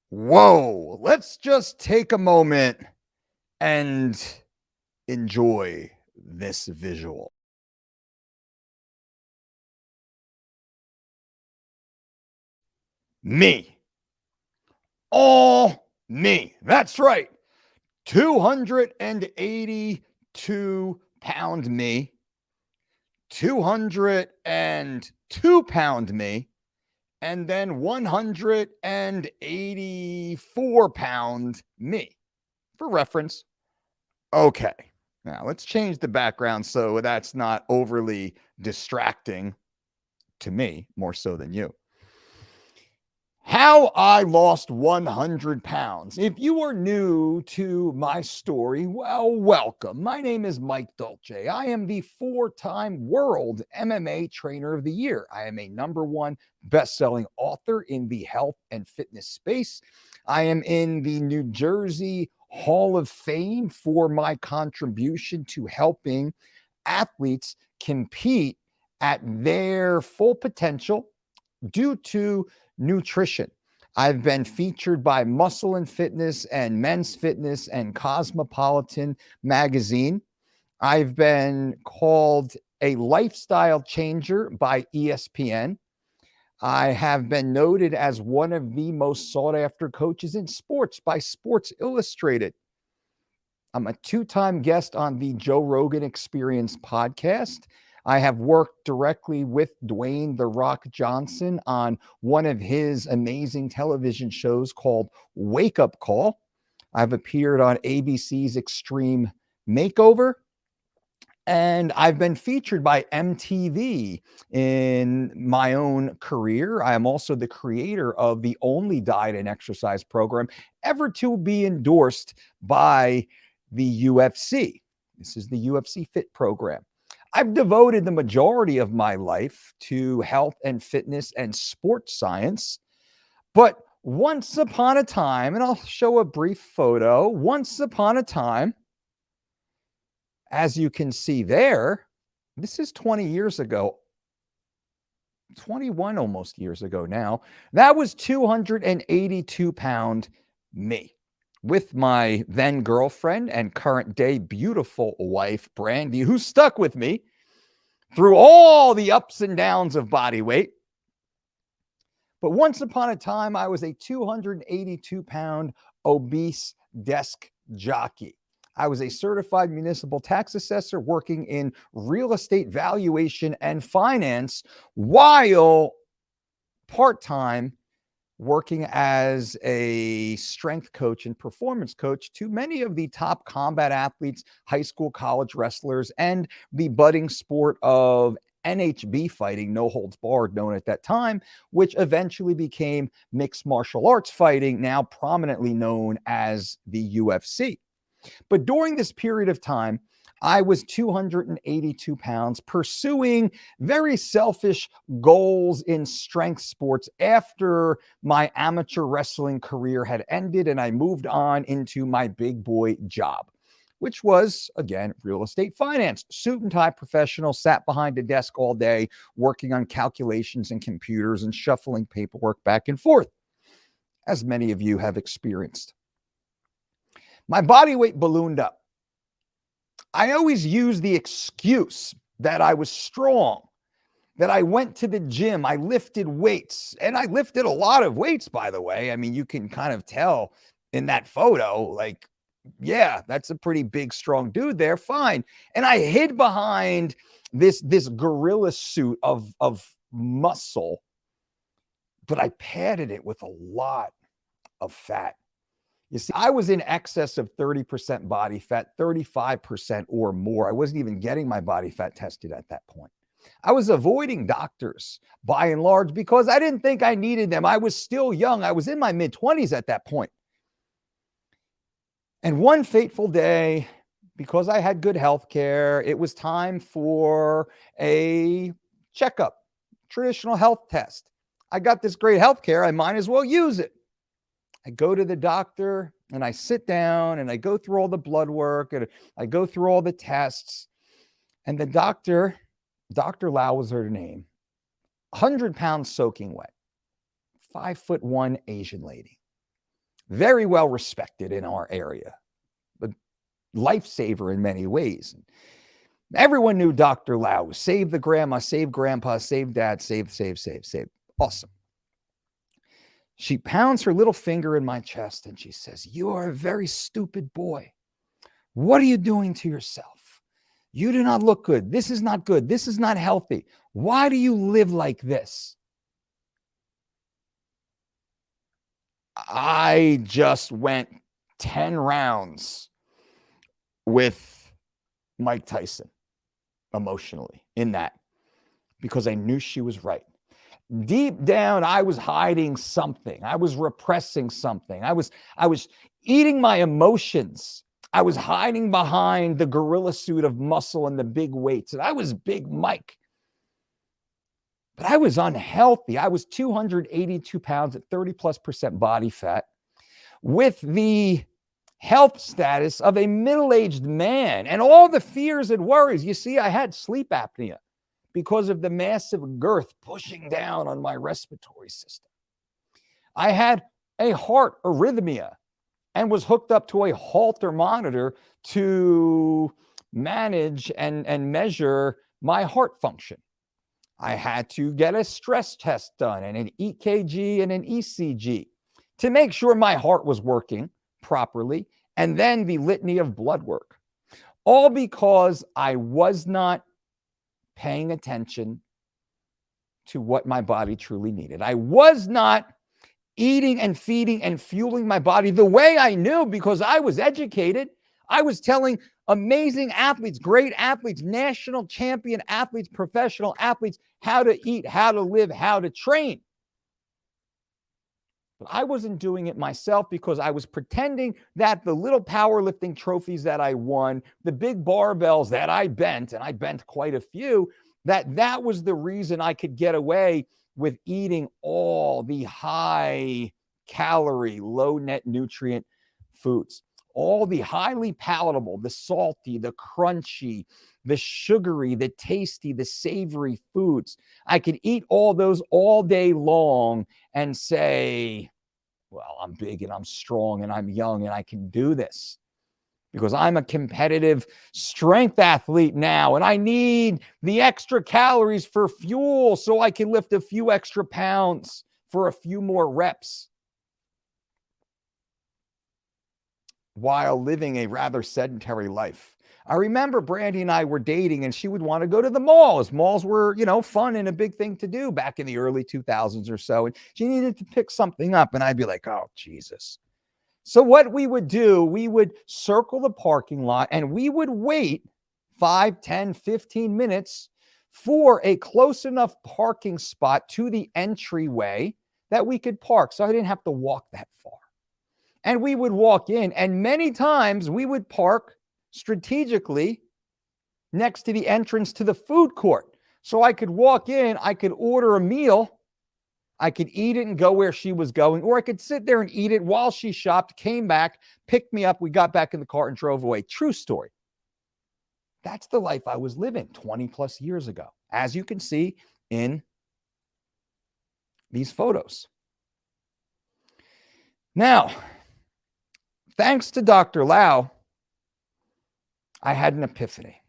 Whoa, let's just take a moment and enjoy this visual. Me, all me. That's right. 282-pound me, 202-pound me, and then 184-pound me. For reference, okay. Now let's change the background so that's not overly distracting to me, more so than you. How I lost 100 pounds. If you are new to my story, well, welcome. My name is Mike Dolce. I am the 4-time world MMA trainer of the year. I am a #1 best-selling author in the health and fitness space. I am in the New Jersey Hall of Fame for my contribution to helping athletes compete at their full potential due to nutrition. I've been featured by Muscle and Fitness and Men's Fitness and Cosmopolitan magazine. I've been called a lifestyle changer by ESPN. I have been noted as one of the most sought after coaches in sports by Sports Illustrated. I'm a 2-time guest on the Joe Rogan Experience podcast. I have worked directly with Dwayne The Rock Johnson on one of his amazing television shows called Wake Up Call. I've appeared on ABC's Extreme Makeover. And I've been featured by MTV in my own career. I am also the creator of the only diet and exercise program ever to be endorsed by the UFC. This is the UFC Fit program. I've devoted the majority of my life to health and fitness and sports science. But once upon a time, and I'll show a brief photo, once upon a time, as you can see there, this is 20 years ago, 21 almost years ago now. That was 282-pound me with my then girlfriend and current day beautiful wife, Brandy, who stuck with me through all the ups and downs of body weight. But once upon a time, I was a 282-pound obese desk jockey. I was a certified municipal tax assessor working in real estate valuation and finance while part-time working as a strength coach and performance coach to many of the top combat athletes, high school, college wrestlers, and the budding sport of NHB fighting, no holds barred, known at that time, which eventually became mixed martial arts fighting, now prominently known as the UFC. But during this period of time, I was 282 pounds, pursuing very selfish goals in strength sports after my amateur wrestling career had ended and I moved on into my big boy job, which was, again, real estate finance. Suit and tie professional, sat behind a desk all day, working on calculations and computers and shuffling paperwork back and forth, as many of you have experienced. My body weight ballooned up. I always used the excuse that I was strong, that I went to the gym, I lifted weights, and I lifted a lot of weights, by the way. I mean, you can kind of tell in that photo, like, yeah, that's a pretty big, strong dude there. Fine. And I hid behind this gorilla suit of muscle, but I padded it with a lot of fat. You see, I was in excess of 30% body fat, 35% or more. I wasn't even getting my body fat tested at that point. I was avoiding doctors by and large because I didn't think I needed them. I was still young. I was in my mid-20s at that point. And one fateful day, because I had good health care, it was time for a checkup, traditional health test. I got this great health care. I might as well use it. I go to the doctor and I sit down and I go through all the blood work and I go through all the tests. And the doctor, Dr. Lau was her name, 100 pounds soaking wet, 5'1" Asian lady. very well respected in our area, a lifesaver in many ways. Everyone knew Dr. Lau. Save the grandma, save grandpa, save dad, save. Awesome. She pounds her little finger in my chest and she says, "You are a very stupid boy. What are you doing to yourself? You do not look good. This is not good. This is not healthy. Why do you live like this?" I just went 10 rounds with Mike Tyson emotionally in that, because I knew she was right. Deep down, I was hiding something. I was repressing something. I was eating my emotions. I was hiding behind the gorilla suit of muscle and the big weights. And I was Big Mike. But I was unhealthy. I was 282 pounds at 30+% body fat with the health status of a middle-aged man and all the fears and worries. You see, I had sleep apnea because of the massive girth pushing down on my respiratory system. I had a heart arrhythmia and was hooked up to a Holter monitor to manage and measure my heart function. I had to get a stress test done and an EKG and an ECG to make sure my heart was working properly, and then the litany of blood work, all because I was not paying attention to what my body truly needed. I was not eating and feeding and fueling my body the way I knew, because I was educated. I was telling amazing athletes, great athletes, national champion athletes, professional athletes, how to eat, how to live, how to train. But I wasn't doing it myself because I was pretending that the little powerlifting trophies that I won, the big barbells that I bent, and I bent quite a few, that was the reason I could get away with eating all the high calorie, low net nutrient foods, all the highly palatable, the salty, the crunchy, the sugary, the tasty, the savory foods. I could eat all those all day long and say, well, I'm big and I'm strong and I'm young and I can do this because I'm a competitive strength athlete now and I need the extra calories for fuel so I can lift a few extra pounds for a few more reps, while living a rather sedentary life. I remember Brandy and I were dating and she would want to go to the malls. Malls were, fun and a big thing to do back in the early 2000s or so. And she needed to pick something up. And I'd be like, oh, Jesus. So what we would do, we would circle the parking lot and we would wait 5, 10, 15 minutes for a close enough parking spot to the entryway that we could park. So I didn't have to walk that far. And we would walk in, and many times we would park strategically next to the entrance to the food court. So I could walk in, I could order a meal, I could eat it and go where she was going, or I could sit there and eat it while she shopped, came back, picked me up, we got back in the car and drove away. True story. That's the life I was living 20 plus years ago, as you can see in these photos. Now, thanks to Dr. Lau, I had an epiphany.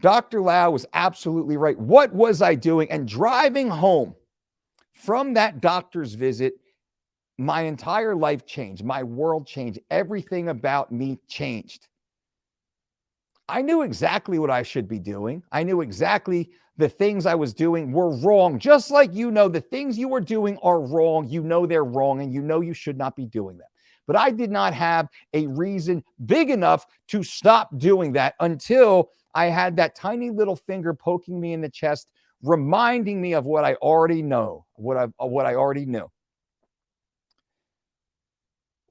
Dr. Lau was absolutely right. What was I doing? And driving home from that doctor's visit, my entire life changed. My world changed. Everything about me changed. I knew exactly what I should be doing. I knew exactly the things I was doing were wrong. Just like the things you are doing are wrong. You know they're wrong and you should not be doing them. But I did not have a reason big enough to stop doing that until I had that tiny little finger poking me in the chest, reminding me of what I already know, what I already knew.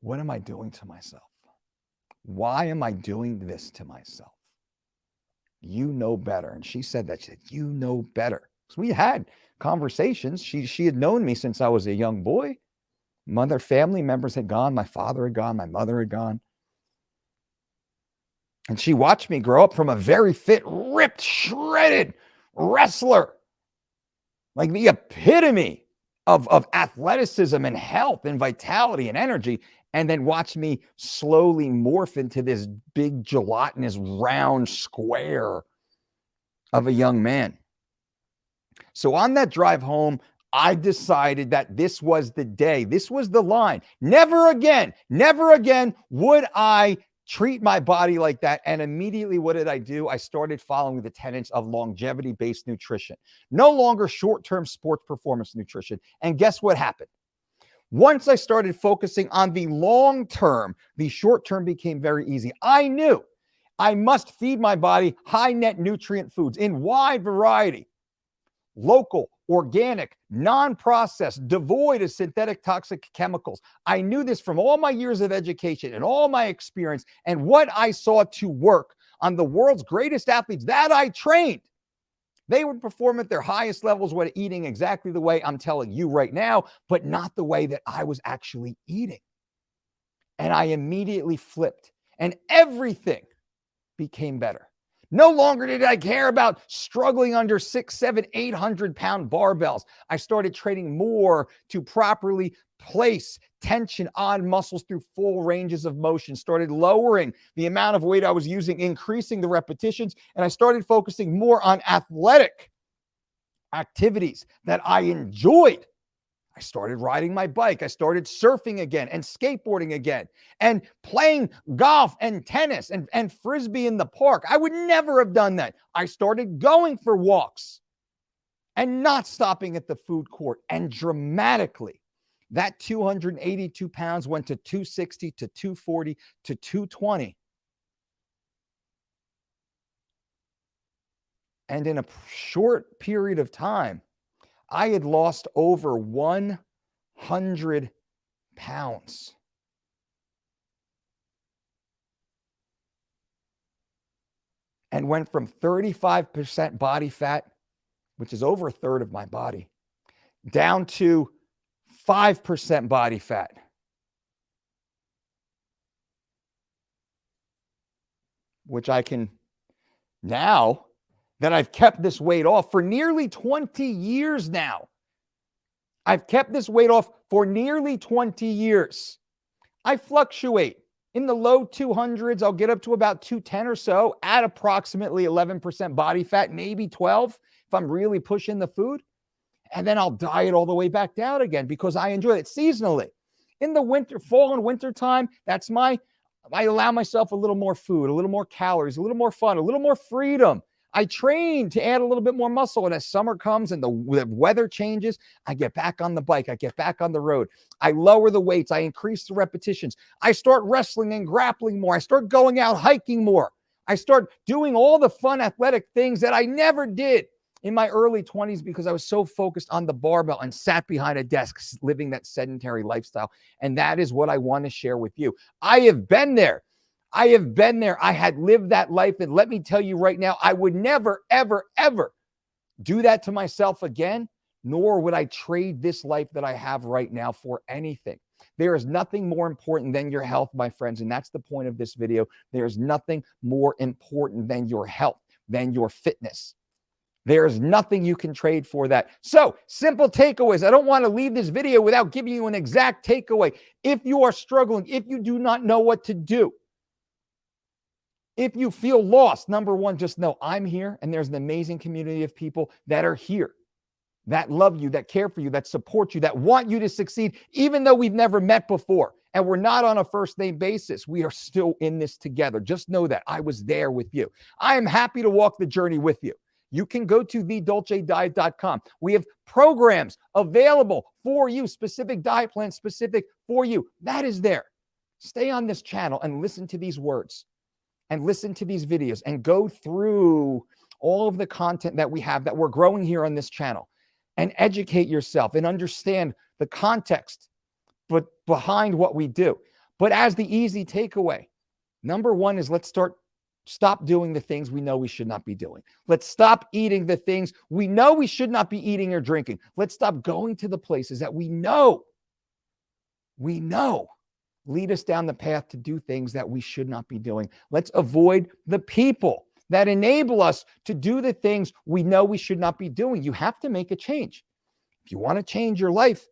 What am I doing to myself? Why am I doing this to myself? You know better. And she said that. She said, you know better. So we had conversations. She had known me since I was a young boy. Family members had gone. My father had gone. My mother had gone. And she watched me grow up from a very fit, ripped, shredded wrestler, like the epitome of athleticism and health and vitality and energy, and then watch me slowly morph into this big gelatinous round square of a young man. So on that drive home, I decided that this was the day. This was the line. Never again would I treat my body like that. And immediately, what did I do? I started following the tenets of longevity-based nutrition, no longer short-term sports performance nutrition. And guess what happened? Once I started focusing on the long term, the short term became very easy. I knew I must feed my body high net nutrient foods in wide variety, local, organic, non-processed, devoid of synthetic toxic chemicals. I knew this from all my years of education and all my experience and what I saw to work on the world's greatest athletes that I trained. They would perform at their highest levels when eating exactly the way I'm telling you right now, but not the way that I was actually eating. And I immediately flipped, and everything became better. No longer did I care about struggling under 600, 700, 800-pound barbells. I started training more to properly place tension on muscles through full ranges of motion, started lowering the amount of weight I was using, increasing the repetitions, and I started focusing more on athletic activities that I enjoyed. I started riding my bike. I started surfing again and skateboarding again and playing golf and tennis and frisbee in the park. I would never have done that. I started going for walks and not stopping at the food court. And dramatically, that 282 pounds went to 260 to 240 to 220. And in a short period of time, I had lost over 100 pounds. And went from 35% body fat, which is over a third of my body, down to 5% body fat. Which I can now, that I've kept this weight off for nearly 20 years now. I've kept this weight off for nearly 20 years. I fluctuate in the low 200s. I'll get up to about 210 or so at approximately 11% body fat, maybe 12 if I'm really pushing the food. And then I'll diet all the way back down again because I enjoy it seasonally. In the winter, fall and winter time, I allow myself a little more food, a little more calories, a little more fun, a little more freedom. I train to add a little bit more muscle. And as summer comes and the weather changes, I get back on the bike. I get back on the road. I lower the weights. I increase the repetitions. I start wrestling and grappling more. I start going out hiking more. I start doing all the fun athletic things that I never did in my early 20s because I was so focused on the barbell and sat behind a desk living that sedentary lifestyle. And that is what I want to share with you. I have been there. I had lived that life. And let me tell you right now, I would never, ever, ever do that to myself again, nor would I trade this life that I have right now for anything. There is nothing more important than your health, my friends. And that's the point of this video. There is nothing more important than your health, than your fitness. There is nothing you can trade for that. So, simple takeaways. I don't want to leave this video without giving you an exact takeaway. If you are struggling, if you do not know what to do, if you feel lost, number one, just know I'm here and there's an amazing community of people that are here, that love you, that care for you, that support you, that want you to succeed, even though we've never met before and we're not on a first name basis. We are still in this together. Just know that I was there with you. I am happy to walk the journey with you. You can go to thedolcediet.com. We have programs available for you, specific diet plans specific for you. That is there. Stay on this channel and listen to these words and listen to these videos and go through all of the content that we have that we're growing here on this channel and educate yourself and understand the context but behind what we do. But as the easy takeaway, number one is let's stop doing the things we know we should not be doing. Let's stop eating the things we know we should not be eating or drinking. Let's stop going to the places that we know lead us down the path to do things that we should not be doing. Let's avoid the people that enable us to do the things we know we should not be doing. You have to make a change. If you want to change your life,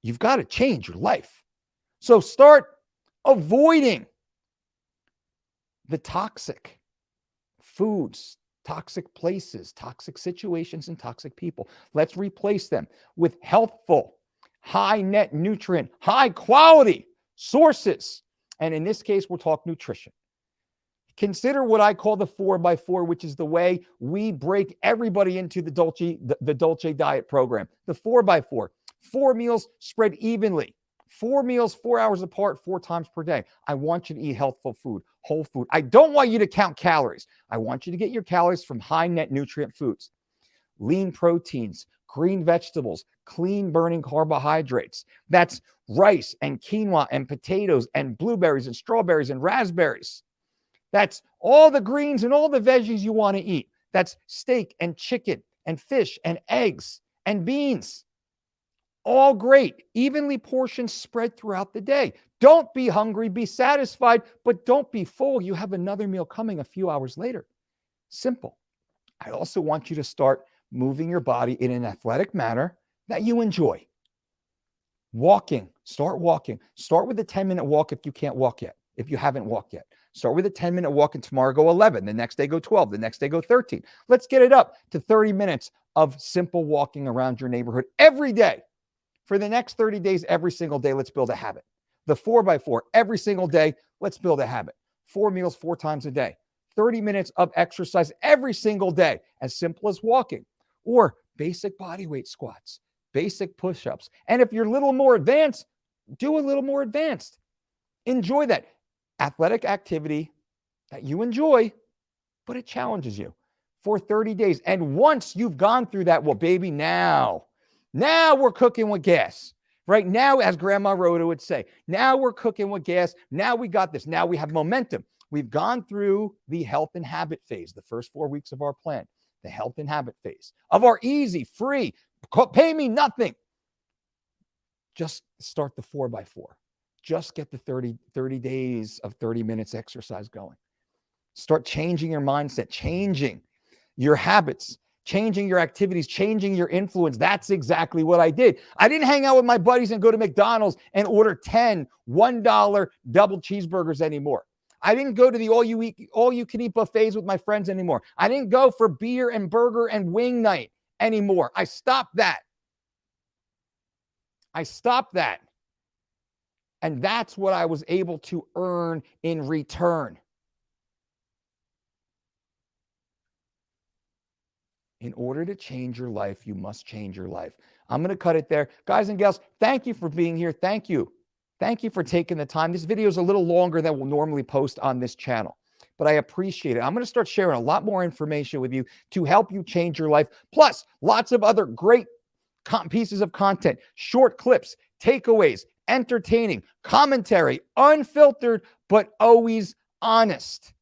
you've got to change your life. So start avoiding the toxic foods, toxic places, toxic situations, and toxic people. Let's replace them with healthful, high net nutrient, high quality sources. And in this case, we'll talk nutrition. Consider what I call the 4x4, which is the way we break everybody into the Dolce Diet program. The 4x4, 4 meals spread evenly. 4 meals, 4 hours apart, 4 times per day. I want you to eat healthful food, whole food. I don't want you to count calories. I want you to get your calories from high net nutrient foods, lean proteins, green vegetables, clean burning carbohydrates. That's rice and quinoa and potatoes and blueberries and strawberries and raspberries. That's all the greens and all the veggies you want to eat. That's steak and chicken and fish and eggs and beans. All great, evenly portioned, spread throughout the day. Don't be hungry, be satisfied, but don't be full. You have another meal coming a few hours later. Simple. I also want you to start moving your body in an athletic manner that you enjoy. Walking, start walking. Start with a 10-minute walk if you can't walk yet, if you haven't walked yet. Start with a 10-minute walk and tomorrow go 11. The next day go 12. The next day go 13. Let's get it up to 30 minutes of simple walking around your neighborhood every day. For the next 30 days, every single day, let's build a habit. The 4x4, every single day, let's build a habit. 4 meals, 4 times a day. 30 minutes of exercise every single day, as simple as walking. Or basic body weight squats, basic push-ups. And if you're a little more advanced, do a little more advanced. Enjoy that athletic activity that you enjoy, but it challenges you for 30 days. And once you've gone through that, well, baby, now we're cooking with gas. Right now, as Grandma Rhoda would say, now we're cooking with gas. Now we got this. Now we have momentum. We've gone through the health and habit phase, the first 4 weeks of our plan, the health and habit phase of our easy, free, pay me nothing. Just start the 4x4. Just get the 30 days of 30 minutes exercise going. Start changing your mindset, changing your habits, changing your activities, changing your influence. That's exactly what I did. I didn't hang out with my buddies and go to McDonald's and order 10 $1 double cheeseburgers anymore. I didn't go to the all you can eat buffets with my friends anymore. I didn't go for beer and burger and wing night anymore. I stopped that. And that's what I was able to earn in return. In order to change your life, you must change your life. I'm going to cut it there. Guys and gals, thank you for being here. Thank you. Thank you for taking the time. This video is a little longer than we'll normally post on this channel, but I appreciate it. I'm going to start sharing a lot more information with you to help you change your life. Plus, lots of other great pieces of content, short clips, takeaways, entertaining, commentary, unfiltered, but always honest.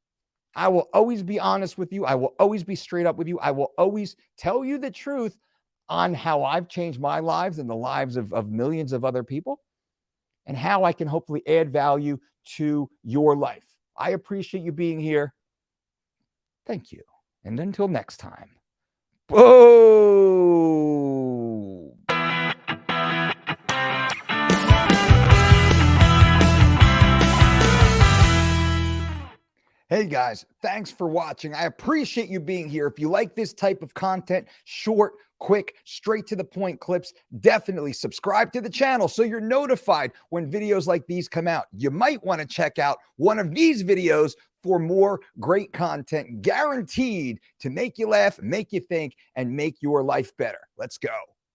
I will always be honest with you. I will always be straight up with you. I will always tell you the truth on how I've changed my lives and the lives of millions of other people, and how I can hopefully add value to your life. I appreciate you being here. Thank you. And until next time. Boom. Hey guys, thanks for watching. I appreciate you being here. If you like this type of content, short, quick, straight to the point clips, definitely subscribe to the channel so you're notified when videos like these come out. You might want to check out one of these videos for more great content, guaranteed to make you laugh, make you think, and make your life better. Let's go.